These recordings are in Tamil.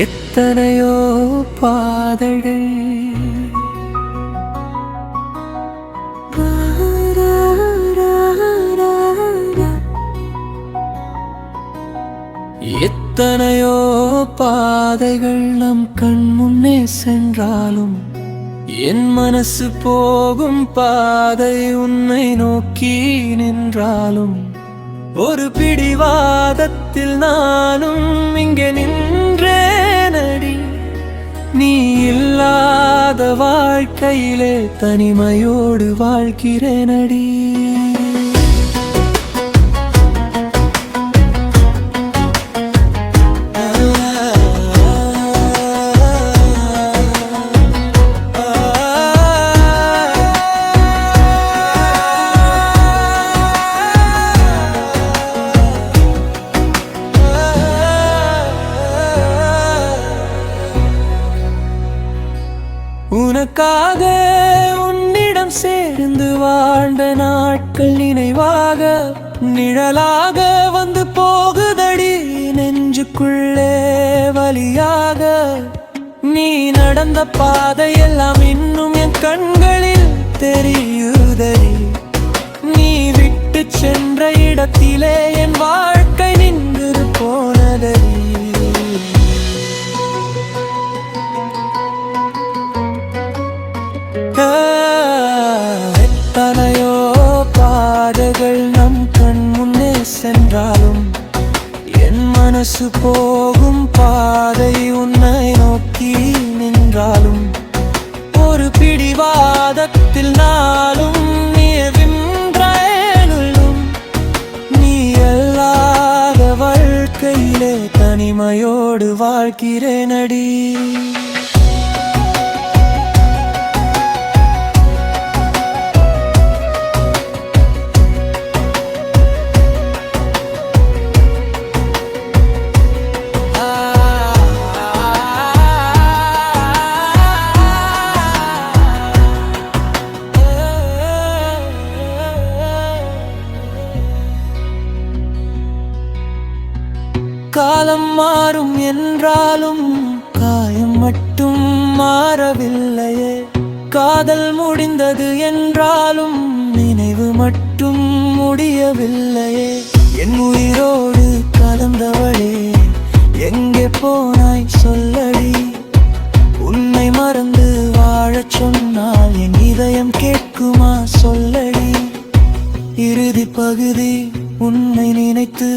எத்தனையோ பாதைகள் எத்தனையோ பாதைகள் நம் கண் முன்னே சென்றாலும் என் மனசு போகும் பாதை உன்னை நோக்கி நின்றாலும் ஒரு பிடிவாதத்தில் நானும் இங்கே நின்றேனடி. நீ இல்லாத வாழ்க்கையிலே தனிமையோடு வாழ்கிறேனடி. உனக்காக உன்னிடம் சேர்ந்து வாழ்ந்த நாட்கள் நினைவாக நிழலாக வந்து போகுதடி நெஞ்சுக்குள்ளே வலியாக. நீ நடந்த பாதையெல்லாம் இன்னும் என் கண்களில் தெரியுதடி. நீ விட்டு சென்ற இடத்திலே என் வாழ்க்கை நின்று போனதடி. எத்தனையோ பாதைகள் நம் கண் முன்னே சென்றாலும் என் மனசு போகும் பாதை உன்னை நோக்கி நின்றாலும் ஒரு பிடிவாதத்தில் நாளும் நீ வின்றாலும் நீ அல்லாத வாழ்க்கையிலே தனிமையோடு வாழ்கிறேனடி. காலம் மாறும் என்றாலும் காயம் மட்டும் மாறவில்லையே. காதல் முடிந்தது என்றாலும் நினைவு மட்டும் முடியவில்லையே. என் உயிரோடு கலந்தவளே எங்கே போனாய் சொல்லடி. உன்னை மறந்து வாழச் சொன்னால் என் இதயம் கேட்குமா சொல்லடி. இறுதி பகுதி உன்னை நினைத்து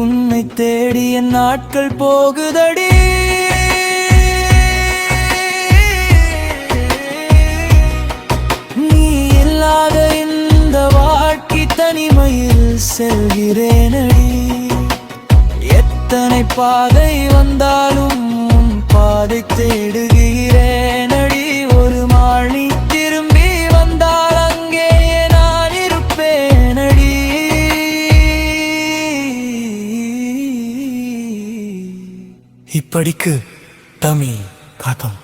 உன்னை தேடி என் நாட்கள் போகுதடி. நீ இல்லாத இந்த வாழ்க்கை தனிமையில் செல்கிறேனடி. எத்தனை பாதை வந்தாலும் உன் பாதை தேடுகிறேனடி. ஒரு நாள் நீ திரும்பி வந்தால் அங்கே நான் இருப்பேனடி. இப்படிக்கு தமிழ் காத்தம்.